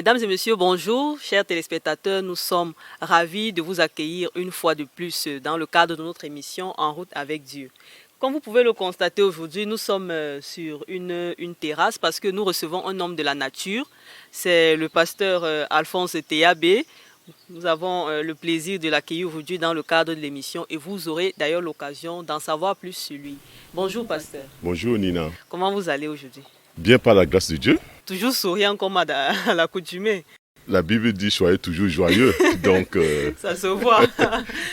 Mesdames et messieurs, bonjour. Chers téléspectateurs, nous sommes ravis de vous accueillir une fois de plus dans le cadre de notre émission En route avec Dieu. Comme vous pouvez le constater aujourd'hui, nous sommes sur une terrasse parce que nous recevons un homme de la nature. C'est le pasteur Alphonse Théabé. Nous avons le plaisir de l'accueillir aujourd'hui dans le cadre de l'émission et vous aurez d'ailleurs l'occasion d'en savoir plus sur lui. Bonjour pasteur. Bonjour Nina. Comment vous allez aujourd'hui? Bien par la grâce de Dieu. Toujours souriant comme à l'accoutumée. La Bible dit soyez toujours joyeux. Donc, ça se voit.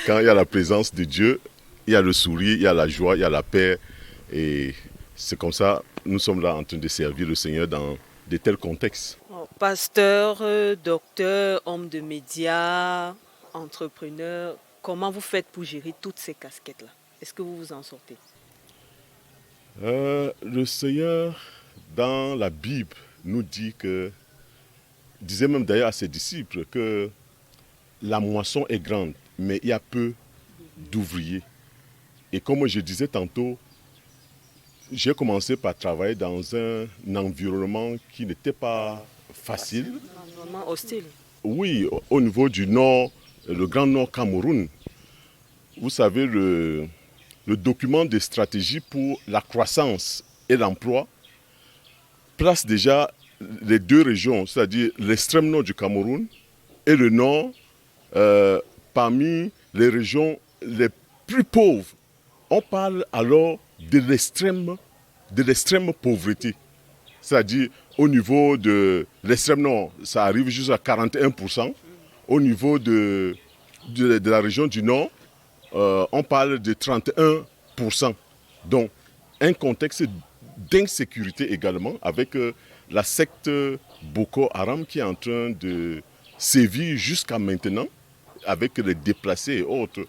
Quand il y a la présence de Dieu, il y a le sourire, il y a la joie, il y a la paix. Et c'est comme ça, nous sommes là en train de servir le Seigneur dans de tels contextes. Pasteur, docteur, homme de médias, entrepreneur, comment vous faites pour gérer toutes ces casquettes-là? Est-ce que vous vous en sortez? Le Seigneur, dans la Bible, nous dit que, disait même d'ailleurs à ses disciples que la moisson est grande, mais il y a peu d'ouvriers. Et comme je disais tantôt, j'ai commencé par travailler dans un environnement qui n'était pas facile. Un environnement hostile. Oui, au niveau du nord, le Grand Nord Cameroun. Vous savez, le document de stratégie pour la croissance et l'emploi place déjà les deux régions, c'est-à-dire l'extrême nord du Cameroun et le nord, parmi les régions les plus pauvres. On parle alors de l'extrême pauvreté. C'est-à-dire au niveau de l'extrême nord, ça arrive jusqu'à 41%. Au niveau de la région du nord, on parle de 31%. Donc, un contexte d'insécurité également, avec la secte Boko Haram qui est en train de sévir jusqu'à maintenant, avec les déplacés et autres.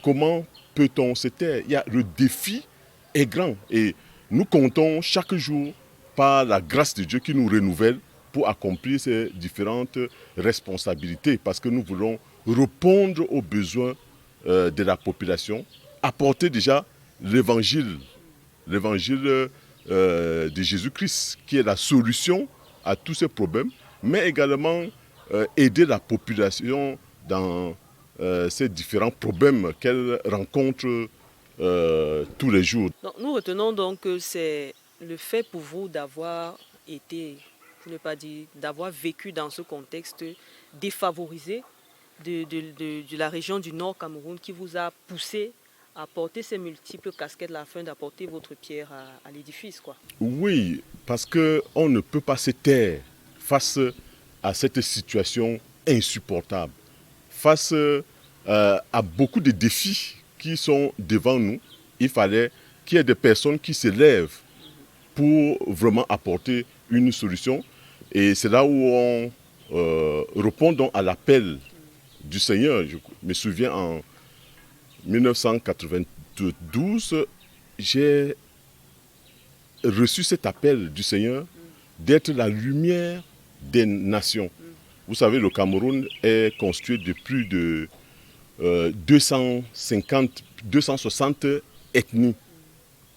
Comment peut-on se taire? Le défi est grand et nous comptons chaque jour par la grâce de Dieu qui nous renouvelle pour accomplir ces différentes responsabilités, parce que nous voulons répondre aux besoins de la population, apporter déjà l'évangile de Jésus-Christ, qui est la solution à tous ces problèmes, mais également aider la population dans ces différents problèmes qu'elle rencontre tous les jours. Donc, nous retenons donc que c'est le fait pour vous d'avoir été, pour ne pas dire, d'avoir vécu dans ce contexte défavorisé de la région du Nord Cameroun qui vous a poussé à porter ces multiples casquettes afin d'apporter votre pierre à l'édifice, quoi. Oui, parce qu'on ne peut pas se taire face à cette situation insupportable, face à beaucoup de défis qui sont devant nous. Il fallait qu'il y ait des personnes qui se lèvent pour vraiment apporter une solution. Et c'est là où on répond donc à l'appel du Seigneur. Je me souviens en 1992, j'ai reçu cet appel du Seigneur d'être la lumière des nations. Vous savez, le Cameroun est constitué de plus de 260 ethnies.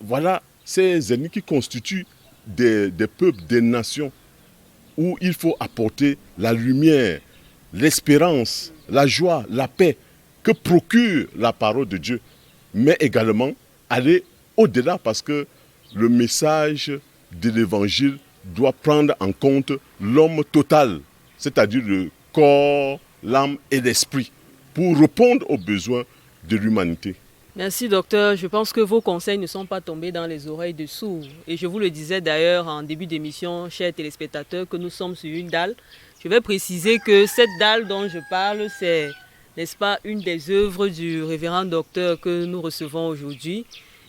Voilà ces ethnies qui constituent des peuples, des nations, où il faut apporter la lumière, l'espérance, la joie, la paix que procure la parole de Dieu, mais également aller au-delà, parce que le message de l'évangile doit prendre en compte l'homme total, c'est-à-dire le corps, l'âme et l'esprit, pour répondre aux besoins de l'humanité. Merci docteur, je pense que vos conseils ne sont pas tombés dans les oreilles de sourds. Et je vous le disais d'ailleurs en début d'émission, chers téléspectateurs, que nous sommes sur une dalle. Je vais préciser que cette dalle dont je parle, c'est, n'est-ce pas, une des œuvres du révérend docteur que nous recevons aujourd'hui.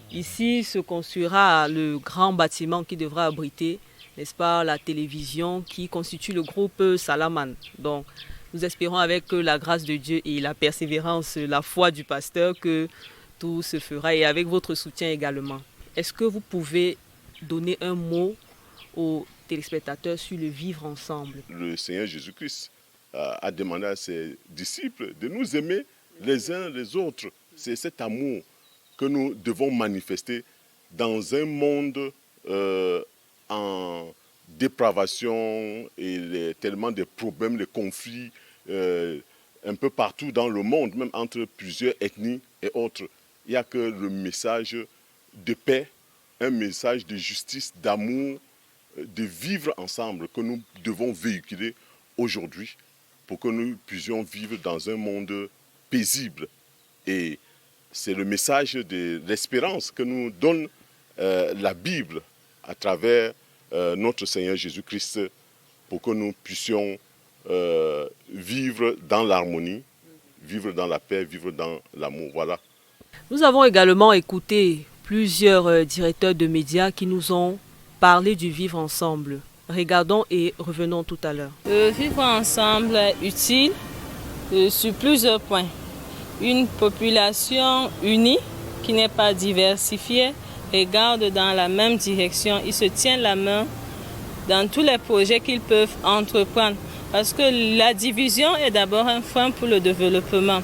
Ici se construira le grand bâtiment qui devra abriter, n'est-ce pas, la télévision qui constitue le groupe Salaman. Donc, nous espérons avec la grâce de Dieu et la persévérance, la foi du pasteur que tout se fera, et avec votre soutien également. Est-ce que vous pouvez donner un mot aux téléspectateurs sur le vivre ensemble? Le Seigneur Jésus-Christ a demandé à ses disciples de nous aimer les uns les autres. C'est cet amour que nous devons manifester dans un monde en dépravation et tellement de problèmes, de conflits un peu partout dans le monde, même entre plusieurs ethnies et autres. Il n'y a que le message de paix, un message de justice, d'amour, de vivre ensemble que nous devons véhiculer aujourd'hui pour que nous puissions vivre dans un monde paisible. Et c'est le message de l'espérance que nous donne la Bible à travers notre Seigneur Jésus-Christ pour que nous puissions vivre dans l'harmonie, vivre dans la paix, vivre dans l'amour. Voilà. Nous avons également écouté plusieurs directeurs de médias qui nous ont parlé du vivre ensemble. Regardons et revenons tout à l'heure. Vivre ensemble est utile sur plusieurs points. Une population unie qui n'est pas diversifiée regarde dans la même direction. Ils se tiennent la main dans tous les projets qu'ils peuvent entreprendre. Parce que la division est d'abord un frein pour le développement.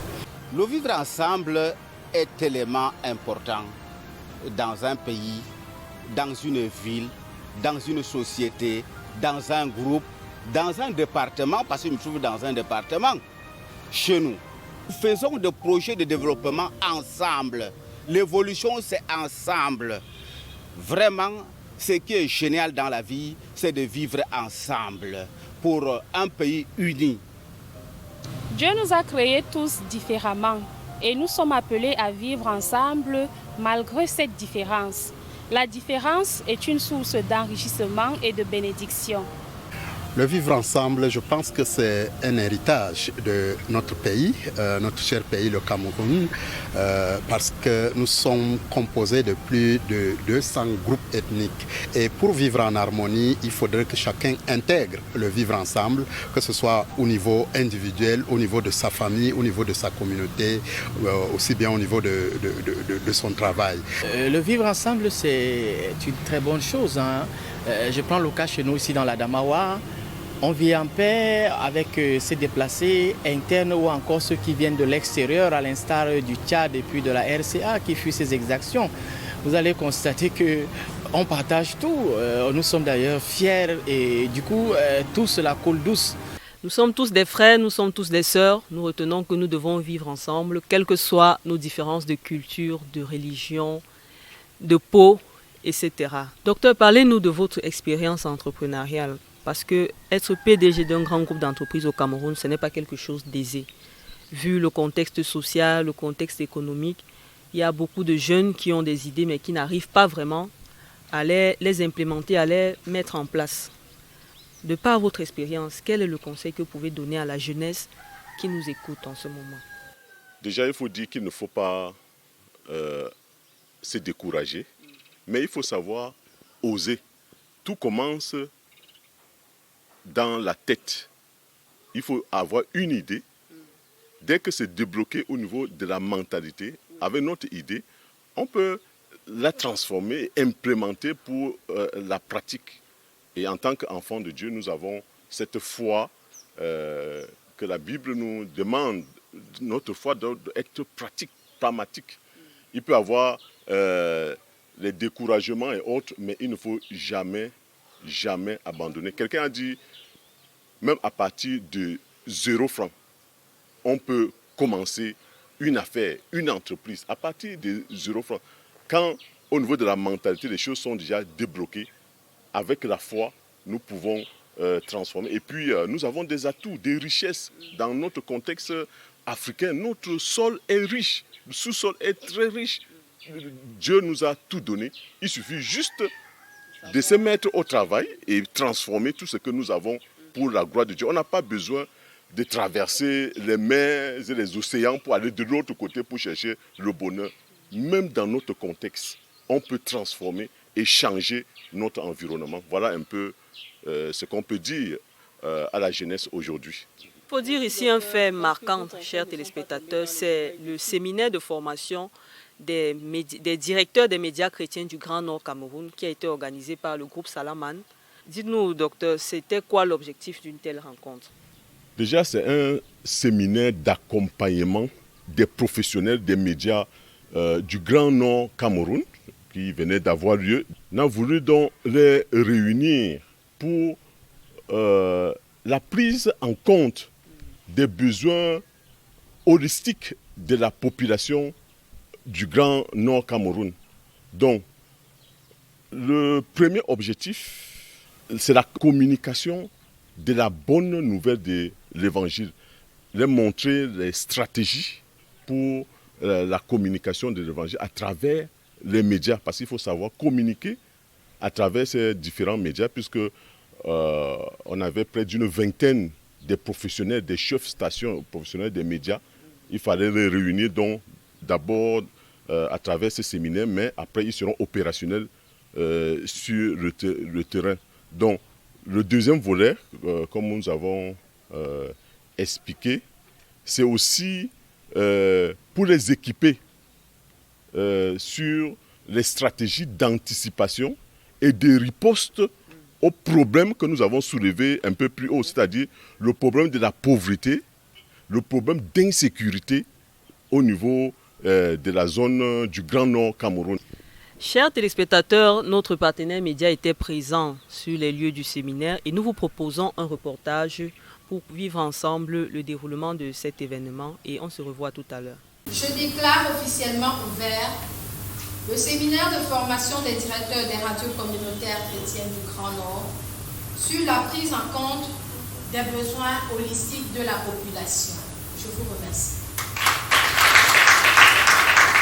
Le vivre ensemble est tellement important dans un pays, dans une ville, dans une société, dans un groupe, dans un département, parce que je me trouve dans un département, chez nous. Nous faisons des projets de développement ensemble. L'évolution, c'est ensemble. Vraiment, ce qui est génial dans la vie, c'est de vivre ensemble pour un pays uni. Dieu nous a créés tous différemment et nous sommes appelés à vivre ensemble malgré cette différence. La différence est une source d'enrichissement et de bénédiction. Le vivre ensemble, je pense que c'est un héritage de notre pays, notre cher pays, le Cameroun, parce que nous sommes composés de plus de 200 groupes ethniques. Et pour vivre en harmonie, il faudrait que chacun intègre le vivre ensemble, que ce soit au niveau individuel, au niveau de sa famille, au niveau de sa communauté, aussi bien au niveau de son travail. Le vivre ensemble, c'est une très bonne chose, hein. Je prends le cas chez nous ici dans la Damawa. On vit en paix avec ces déplacés internes ou encore ceux qui viennent de l'extérieur, à l'instar du Tchad et puis de la RCA qui fuient ces exactions. Vous allez constater qu'on partage tout. Nous sommes d'ailleurs fiers et du coup, tout cela coule douce. Nous sommes tous des frères, nous sommes tous des sœurs. Nous retenons que nous devons vivre ensemble, quelles que soient nos différences de culture, de religion, de peau, etc. Docteur, parlez-nous de votre expérience entrepreneuriale. Parce que être PDG d'un grand groupe d'entreprises au Cameroun, ce n'est pas quelque chose d'aisé. Vu le contexte social, le contexte économique, il y a beaucoup de jeunes qui ont des idées mais qui n'arrivent pas vraiment à les implémenter, à les mettre en place. De par votre expérience, quel est le conseil que vous pouvez donner à la jeunesse qui nous écoute en ce moment? Déjà, il faut dire qu'il ne faut pas se décourager, mais il faut savoir oser. Tout commence dans la tête. Il faut avoir une idée. Dès que c'est débloqué au niveau de la mentalité, avec notre idée, on peut la transformer, implémenter pour la pratique. Et en tant qu'enfant de Dieu, nous avons cette foi que la Bible nous demande. Notre foi doit être pratique, pragmatique. Il peut y avoir les découragements et autres, mais il ne faut jamais abandonner. Quelqu'un a dit, même à partir de 0 francs, on peut commencer une affaire, une entreprise, à partir de 0 francs. Quand au niveau de la mentalité, les choses sont déjà débloquées, avec la foi, nous pouvons transformer. Et puis, nous avons des atouts, des richesses dans notre contexte africain. Notre sol est riche, le sous-sol est très riche. Dieu nous a tout donné. Il suffit juste de se mettre au travail et transformer tout ce que nous avons pour la gloire de Dieu. On n'a pas besoin de traverser les mers et les océans pour aller de l'autre côté pour chercher le bonheur. Même dans notre contexte, on peut transformer et changer notre environnement. Voilà un peu ce qu'on peut dire à la jeunesse aujourd'hui. Il faut dire ici un fait marquant, chers téléspectateurs, c'est le séminaire de formation des directeurs des médias chrétiens du Grand Nord Cameroun qui a été organisé par le groupe Salaman. Dites-nous, docteur, c'était quoi l'objectif d'une telle rencontre? Déjà, c'est un séminaire d'accompagnement des professionnels des médias du Grand Nord Cameroun qui venait d'avoir lieu. On a voulu donc les réunir pour la prise en compte des besoins holistiques de la population du Grand Nord Cameroun. Donc, le premier objectif, c'est la communication de la bonne nouvelle de l'Évangile. Leur montrer les stratégies pour la communication de l'Évangile à travers les médias. Parce qu'il faut savoir communiquer à travers ces différents médias, puisque on avait près d'une vingtaine de professionnels, des chefs stations professionnels des médias. Il fallait les réunir donc d'abord à travers ces séminaires, mais après ils seront opérationnels sur le terrain. Donc le deuxième volet, comme nous avons expliqué, c'est aussi pour les équiper sur les stratégies d'anticipation et de riposte aux problèmes que nous avons soulevés un peu plus haut, c'est-à-dire le problème de la pauvreté, le problème d'insécurité au niveau de la zone du Grand Nord Cameroun. Chers téléspectateurs, notre partenaire média était présent sur les lieux du séminaire et nous vous proposons un reportage pour vivre ensemble le déroulement de cet événement et on se revoit tout à l'heure. Je déclare officiellement ouvert le séminaire de formation des directeurs des radios communautaires chrétiennes du Grand Nord sur la prise en compte des besoins holistiques de la population. Je vous remercie.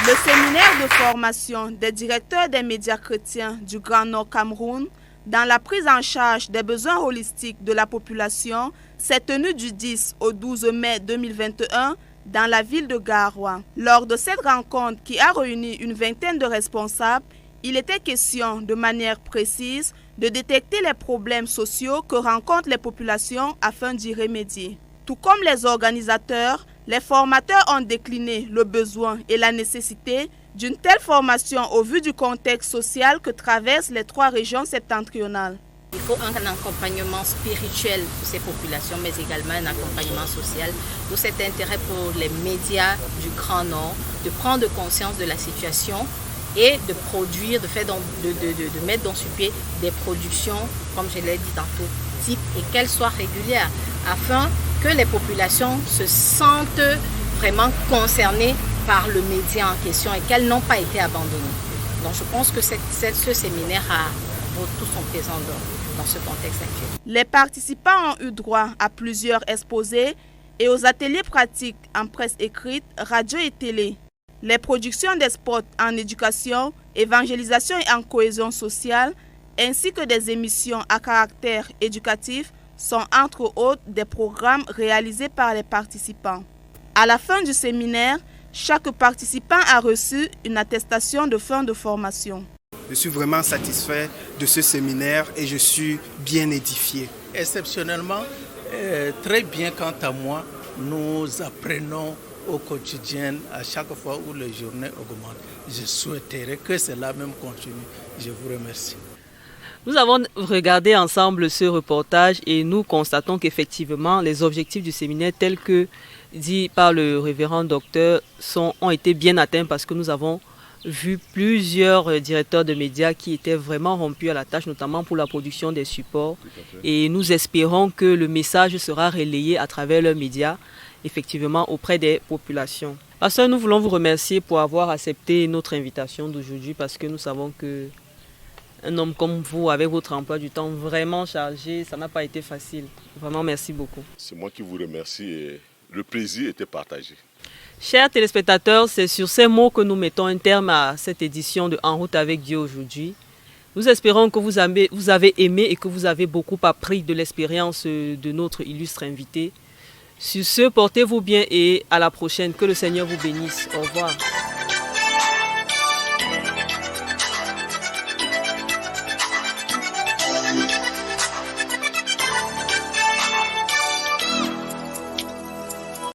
Le séminaire de formation des directeurs des médias chrétiens du Grand Nord Cameroun dans la prise en charge des besoins holistiques de la population s'est tenu du 10 au 12 mai 2021 dans la ville de Garoua. Lors de cette rencontre qui a réuni une vingtaine de responsables, il était question de manière précise de détecter les problèmes sociaux que rencontrent les populations afin d'y remédier. Tout comme les organisateurs, les formateurs ont décliné le besoin et la nécessité d'une telle formation au vu du contexte social que traversent les 3 régions septentrionales. Il faut un accompagnement spirituel pour ces populations, mais également un accompagnement social. D'où cet intérêt pour les médias du Grand Nord, de prendre conscience de la situation et de produire, de mettre dans sur pied des productions, comme je l'ai dit tantôt, type et qu'elles soient régulières, afin que les populations se sentent vraiment concernées par le média en question et qu'elles n'ont pas été abandonnées. Donc je pense que ce séminaire vaut tout son pesant dans ce contexte actuel. Les participants ont eu droit à plusieurs exposés et aux ateliers pratiques en presse écrite, radio et télé. Les productions des spots en éducation, évangélisation et en cohésion sociale, ainsi que des émissions à caractère éducatif, sont entre autres des programmes réalisés par les participants. À la fin du séminaire, chaque participant a reçu une attestation de fin de formation. Je suis vraiment satisfait de ce séminaire et je suis bien édifié. Exceptionnellement, très bien quant à moi, nous apprenons au quotidien à chaque fois où les journées augmentent. Je souhaiterais que cela même continue. Je vous remercie. Nous avons regardé ensemble ce reportage et nous constatons qu'effectivement les objectifs du séminaire tels que dit par le révérend docteur ont été bien atteints parce que nous avons vu plusieurs directeurs de médias qui étaient vraiment rompus à la tâche, notamment pour la production des supports. Et nous espérons que le message sera relayé à travers leurs médias, effectivement auprès des populations. Pasteur, nous voulons vous remercier pour avoir accepté notre invitation d'aujourd'hui parce que nous savons que un homme comme vous, avec votre emploi du temps vraiment chargé, ça n'a pas été facile. Vraiment, merci beaucoup. C'est moi qui vous remercie et le plaisir était partagé. Chers téléspectateurs, c'est sur ces mots que nous mettons un terme à cette édition de En route avec Dieu aujourd'hui. Nous espérons que vous avez aimé et que vous avez beaucoup appris de l'expérience de notre illustre invité. Sur ce, portez-vous bien et à la prochaine. Que le Seigneur vous bénisse. Au revoir.